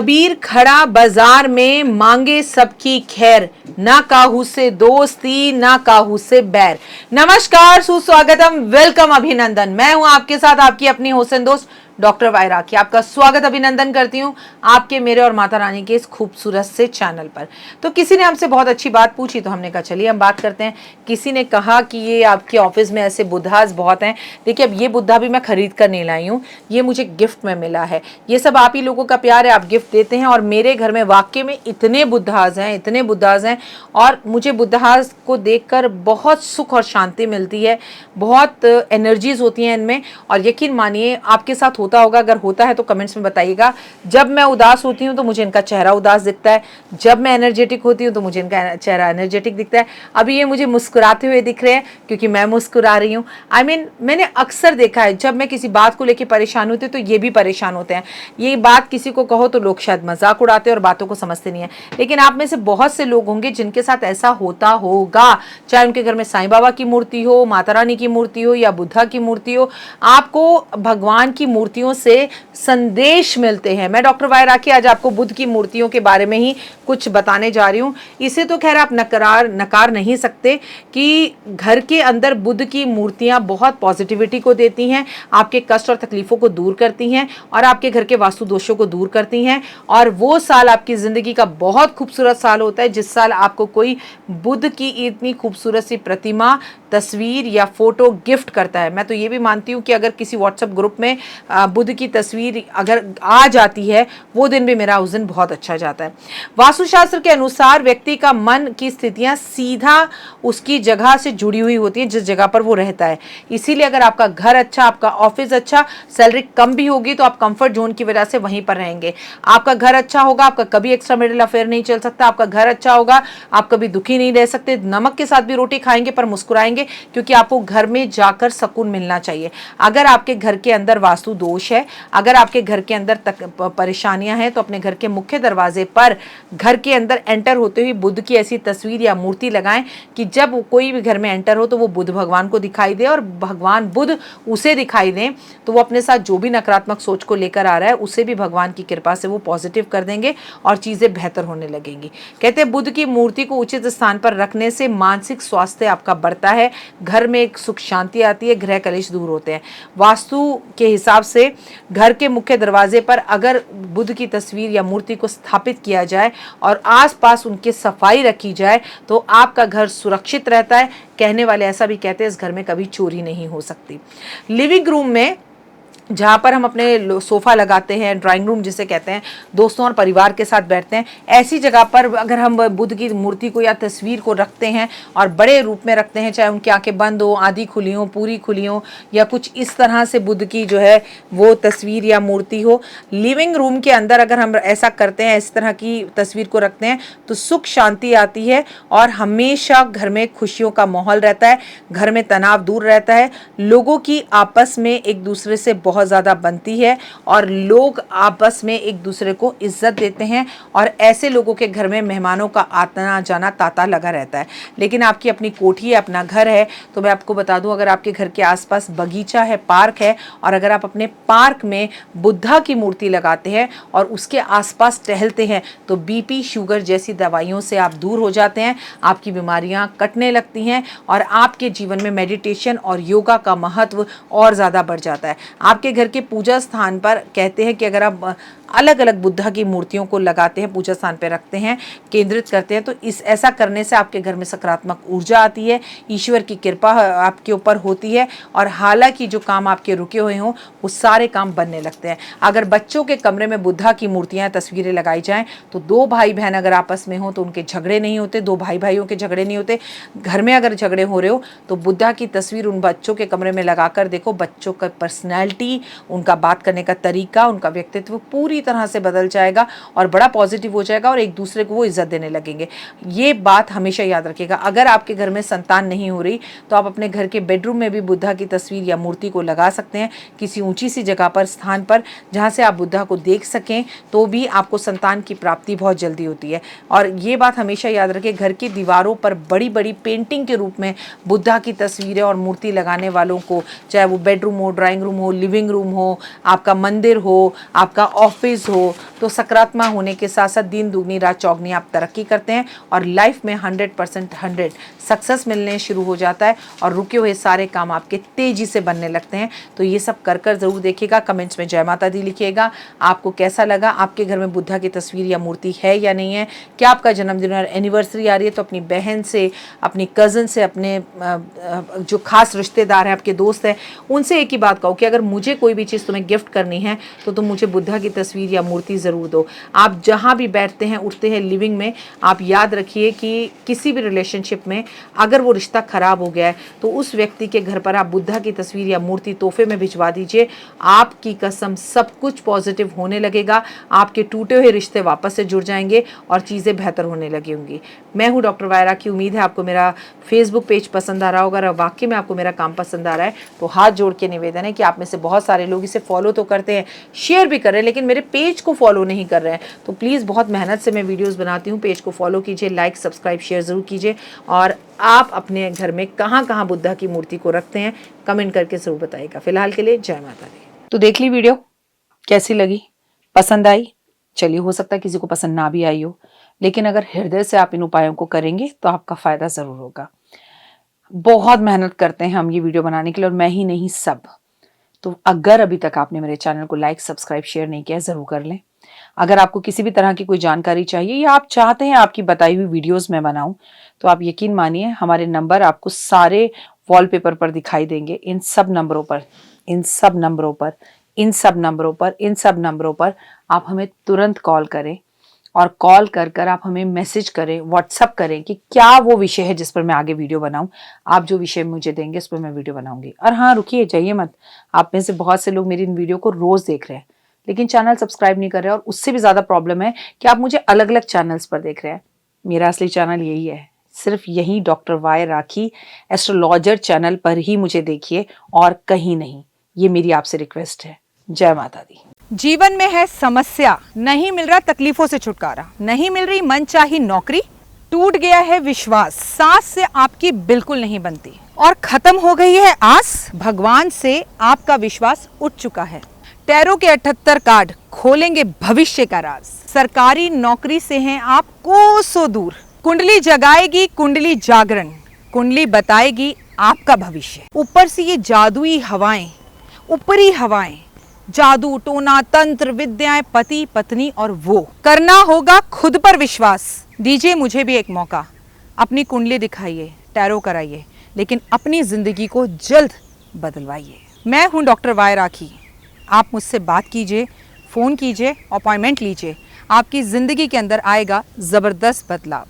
कबीर खड़ा बाजार में मांगे सबकी खैर, ना काहू से दोस्ती ना काहू से बैर। नमस्कार, सुस्वागतम, वेलकम, अभिनंदन। मैं हूं आपके साथ आपकी अपनी हुसैन दोस्त डॉक्टर वायरा की। आपका स्वागत अभिनंदन करती हूं आपके, मेरे और माता रानी के इस खूबसूरत से चैनल पर। तो किसी ने हमसे बहुत अच्छी बात पूछी तो हमने कहा चलिए हम बात करते हैं। किसी ने कहा कि ये आपके ऑफिस में ऐसे बुद्धास बहुत हैं। देखिए, अब ये बुद्धा भी मैं खरीद कर नहीं लाई हूँ, ये मुझे गिफ्ट में मिला है। ये सब आप ही लोगों का प्यार है, आप गिफ्ट देते हैं। और मेरे घर में वाकई में इतने बुद्धास हैं, इतने बुद्धास हैं, और मुझे बुद्धास को देखकर बहुत सुख और शांति मिलती है, बहुत एनर्जीज होती हैं इनमें। और यकीन मानिए आपके साथ होता होगा, अगर होता है तो कमेंट्स में बताइएगा। जब मैं उदास होती हूँ तो मुझे इनका चेहरा उदास दिखता है, जब मैं एनर्जेटिक होती हूँ तो मुझे इनका चेहरा एनर्जेटिक दिखता है। अभी ये मुझे मुस्कुराते हुए दिख रहे हैं क्योंकि मैं मुस्कुरा रही हूँ। मैंने अक्सर देखा है, जब मैं किसी बात को लेकर परेशान होती हूँ तो ये भी परेशान होते हैं। ये बात किसी को कहो तो लोग शायद मजाक उड़ाते हैं और बातों को समझते नहीं है, लेकिन आप में से बहुत से लोग होंगे जिनके साथ ऐसा होता होगा। चाहे उनके घर में साईं बाबा की मूर्ति हो, माता रानी की मूर्ति हो या बुद्धा की मूर्ति हो, आपको भगवान की मूर्तियों से संदेश मिलते हैं। मैं डॉक्टर वायरा की आज आपको बुद्ध की मूर्तियों के बारे में ही कुछ बताने जा रही हूँ। इसे तो खैर आप नकार नहीं सकते कि घर के अंदर बुद्ध की मूर्तियां बहुत पॉजिटिविटी को देती हैं, आपके कष्ट और तकलीफों को दूर करती हैं और आपके घर के वास्तु दोषों को दूर करती हैं। और वो साल आपकी जिंदगी का बहुत खूबसूरत साल होता है जिस साल आपको कोई बुद्ध की इतनी खूबसूरत सी प्रतिमा, तस्वीर या फोटो गिफ्ट करता है। मैं तो ये भी मानती हूँ कि अगर किसी व्हाट्सएप ग्रुप में बुद्ध की तस्वीर अगर आ जाती है, वो दिन भी मेरा उस दिन बहुत अच्छा जाता है। वास्तुशास्त्र के अनुसार व्यक्ति का मन की स्थितियां सीधा उसकी जगह से जुड़ी हुई होती हैं जिस जगह पर वो रहता है। इसीलिए अगर आपका घर अच्छा, आपका ऑफिस अच्छा, सैलरी कम भी होगी तो आप कंफर्ट जोन की वजह से वहीं पर रहेंगे। आपका घर अच्छा होगा, आपका कभी एक्स्ट्रा मिडिल अफेयर नहीं चल सकता। आपका घर अच्छा होगा, आप कभी दुखी नहीं रह सकते। नमक के साथ भी रोटी खाएंगे पर मुस्कुराएंगे, क्योंकि आपको घर में जाकर सुकून मिलना चाहिए। अगर आपके घर के अंदर वास्तु दोष है, अगर आपके घर के अंदर परेशानियां हैं, तो अपने घर के मुख्य दरवाजे पर घर के अंदर एंटर होते हुए बुद्ध की ऐसी तस्वीर या मूर्ति लगाएं कि जब कोई भी घर में एंटर हो तो वो बुद्ध भगवान को दिखाई दे और भगवान बुद्ध उसे दिखाई दें। तो वो अपने साथ जो भी नकारात्मक सोच को लेकर आ रहा है उसे भी भगवान की कृपा से वो पॉजिटिव कर देंगे और चीजें बेहतर होने लगेंगी। कहते हैं बुद्ध की मूर्ति को उचित स्थान पर रखने से मानसिक स्वास्थ्य आपका बढ़ता है, घर में एक सुख शांति आती है, ग्रह कलेश दूर होते हैं। वास्तु के हिसाब से घर के मुख्य दरवाजे पर अगर बुद्ध की तस्वीर या मूर्ति को स्थापित किया जाए और आसपास उनकी सफाई रखी जाए तो आपका घर सुरक्षित रहता है। कहने वाले ऐसा भी कहते हैं इस घर में कभी चोरी नहीं हो सकती। लिविंग रूम में जहाँ पर हम अपने सोफ़ा लगाते हैं, ड्राइंग रूम जिसे कहते हैं, दोस्तों और परिवार के साथ बैठते हैं, ऐसी जगह पर अगर हम बुद्ध की मूर्ति को या तस्वीर को रखते हैं और बड़े रूप में रखते हैं, चाहे उनकी आंखें बंद हो, आधी खुली हो, पूरी खुली हो, या कुछ इस तरह से बुद्ध की जो है वो तस्वीर या मूर्ति हो, लिविंग रूम के अंदर अगर हम ऐसा करते हैं, इस तरह की तस्वीर को रखते हैं, तो सुख शांति आती है और हमेशा घर में खुशियों का माहौल रहता है, घर में तनाव दूर रहता है, लोगों की आपस में एक दूसरे से बहुत ज़्यादा बनती है और लोग आपस में एक दूसरे को इज्जत देते हैं और ऐसे लोगों के घर में मेहमानों का आना जाना तांता लगा रहता है। लेकिन आपकी अपनी कोठी है, अपना घर है, तो मैं आपको बता दूं, अगर आपके घर के आसपास बगीचा है, पार्क है, और अगर आप अपने पार्क में बुद्धा की मूर्ति लगाते हैं और उसके आसपास टहलते हैं तो बीपी, शुगर जैसी दवाइयों से आप दूर हो जाते हैं, आपकी बीमारियां कटने लगती हैं और आपके जीवन में मेडिटेशन और योगा का महत्व और ज़्यादा बढ़ जाता है। आपके घर के पूजा स्थान पर कहते हैं कि अगर आप अलग अलग बुद्धा की मूर्तियों को लगाते हैं, पूजा स्थान पर रखते हैं, केंद्रित करते हैं, तो ऐसा करने से आपके घर में सकारात्मक ऊर्जा आती है, ईश्वर की कृपा आपके ऊपर होती है और हालांकि जो काम आपके रुके हुए हों वो सारे काम बनने लगते हैं। अगर बच्चों के कमरे में बुद्धा की मूर्तियां, तस्वीरें लगाई जाएं तो दो भाई बहन अगर आपस में हो तो उनके झगड़े नहीं होते, दो भाई भाइयों के झगड़े नहीं होते। घर में अगर झगड़े हो रहे हो तो बुद्धा की तस्वीर उन बच्चों के कमरे में लगाकर देखो, बच्चों का पर्सनैलिटी, उनका बात करने का तरीका, उनका व्यक्तित्व पूरी तरह से बदल जाएगा और बड़ा पॉजिटिव हो जाएगा और एक दूसरे को वो इज्जत देने लगेंगे। ये बात हमेशा याद रखिएगा। अगर आपके घर में संतान नहीं हो रही तो आप अपने घर के बेडरूम में भी बुद्धा की तस्वीर या मूर्ति को लगा सकते हैं, किसी ऊंची सी जगह पर, स्थान पर जहाँ से आप बुद्धा को देख सकें, तो भी आपको संतान की प्राप्ति बहुत जल्दी होती है। और ये बात हमेशा याद रखें, घर की दीवारों पर बड़ी बड़ी पेंटिंग के रूप में बुद्धा की तस्वीरें और मूर्ति लगाने वालों को, चाहे वो बेडरूम हो, ड्राइंग रूम हो, लिविंग रूम हो, आपका मंदिर हो, आपका ऑफिस हो, तो सकारात्मक होने के साथ साथ दिन दुगनी रात चौगनी आप तरक्की करते हैं और लाइफ में 100% 100 सक्सेस मिलने शुरू हो जाता है और रुके हुए सारे काम आपके तेजी से बनने लगते हैं। तो ये सब कर कर ज़रूर देखिएगा। कमेंट्स में जय माता दी लिखिएगा। आपको कैसा लगा, आपके घर में बुद्धा की तस्वीर या मूर्ति है या नहीं है, क्या आपका जन्मदिन और एनिवर्सरी आ रही है तो अपनी बहन से, अपनी कज़न से, अपने जो खास रिश्तेदार हैं, आपके दोस्त हैं, उनसे एक ही बात कहो कि अगर मुझे कोई भी चीज़ तुम्हें गिफ्ट करनी है तो तुम मुझे बुद्धा की तस्वीर या मूर्ति ज़रूर दो। आप जहाँ भी बैठते हैं, उठते हैं, लिविंग में, आप याद रखिए कि किसी भी रिलेशनशिप में अगर वो रिश्ता ख़राब हो गया है तो उस व्यक्ति के घर पर आप बुद्धा की तस्वीर या मूर्ति तोहफे में भिजवा दीजिए। आपकी कसम सब कुछ पॉजिटिव होने लगेगा, आपके टूटे हुए रिश्ते वापस से जुड़ जाएंगे और चीज़ें बेहतर होने लगी होंगी। मैं हूँ डॉक्टर वायरा की। उम्मीद है आपको मेरा फेसबुक पेज पसंद आ रहा होगा। अगर वाकई में आपको मेरा काम पसंद आ रहा है तो हाथ जोड़ के निवेदन है कि आप में से बहुत सारे लोग इसे फॉलो तो करते हैं, शेयर भी कर रहे हैं, लेकिन मेरे पेज को फॉलो नहीं कर रहे हैं। तो प्लीज़, बहुत मेहनत से मैं वीडियोस बनाती हूँ, पेज को फॉलो कीजिए, लाइक सब्सक्राइब शेयर ज़रूर कीजिए। और आप अपने घर में कहाँ कहाँ बुद्धा की मूर्ति को रखते हैं कमेंट करके ज़रूर बताइएगा। फिलहाल के लिए जय माता दी। तो देख ली वीडियो, कैसी लगी, पसंद आई? चलिए, हो सकता है किसी को पसंद ना भी आई हो, लेकिन अगर हृदय से आप इन उपायों को करेंगे तो आपका फ़ायदा ज़रूर होगा। बहुत मेहनत करते हैं हम ये वीडियो बनाने के लिए, और मैं ही नहीं, सब। तो अगर अभी तक आपने मेरे चैनल को लाइक सब्सक्राइब शेयर नहीं किया, ज़रूर कर लें। अगर आपको किसी भी तरह की कोई जानकारी चाहिए या आप चाहते हैं आपकी बताई हुई वीडियोस मैं बनाऊं, तो आप यकीन मानिए हमारे नंबर आपको सारे वॉलपेपर पर दिखाई देंगे। इन सब नंबरों पर, इन सब नंबरों पर, इन सब नंबरों पर, इन सब नंबरों पर आप हमें तुरंत कॉल करें, और कॉल कर कर आप हमें मैसेज करें, व्हाट्सअप करें कि क्या वो विषय है जिस पर मैं आगे वीडियो बनाऊं। आप जो विषय मुझे देंगे उस पर मैं वीडियो बनाऊंगी। और हाँ, रुकिए, जाइए मत। आप में से बहुत से लोग मेरी इन वीडियो को रोज़ देख रहे हैं लेकिन चैनल सब्सक्राइब नहीं कर रहे हैं, और उससे भी ज़्यादा प्रॉब्लम है कि आप मुझे अलग अलग चैनल्स पर देख रहे हैं। मेरा असली चैनल यही है, सिर्फ यही डॉक्टर वाई राखी एस्ट्रोलॉजर चैनल पर ही मुझे देखिए और कहीं नहीं। ये मेरी आपसे रिक्वेस्ट है। जय माता दी। जीवन में है समस्या, नहीं मिल रहा तकलीफों से छुटकारा, नहीं मिल रही मनचाही नौकरी, टूट गया है विश्वास, सांस से आपकी बिल्कुल नहीं बनती और खत्म हो गई है आस, भगवान से आपका विश्वास उठ चुका है। टैरो के 78 कार्ड खोलेंगे भविष्य का राज। सरकारी नौकरी से हैं आप कोसों दूर, कुंडली जगाएगी कुंडली जागरण, कुंडली बताएगी आपका भविष्य। ऊपर से ये जादुई हवाएं, ऊपरी हवाएं, जादू टोना तंत्र विद्याएं, पति पत्नी और वो, करना होगा खुद पर विश्वास। दीजिए मुझे भी एक मौका, अपनी कुंडली दिखाइए, टैरो कराइए, लेकिन अपनी जिंदगी को जल्द बदलवाइए। मैं हूं डॉक्टर वाई राखी। आप मुझसे बात कीजिए, फ़ोन कीजिए, अपॉइंटमेंट लीजिए, आपकी ज़िंदगी के अंदर आएगा ज़बरदस्त बदलाव।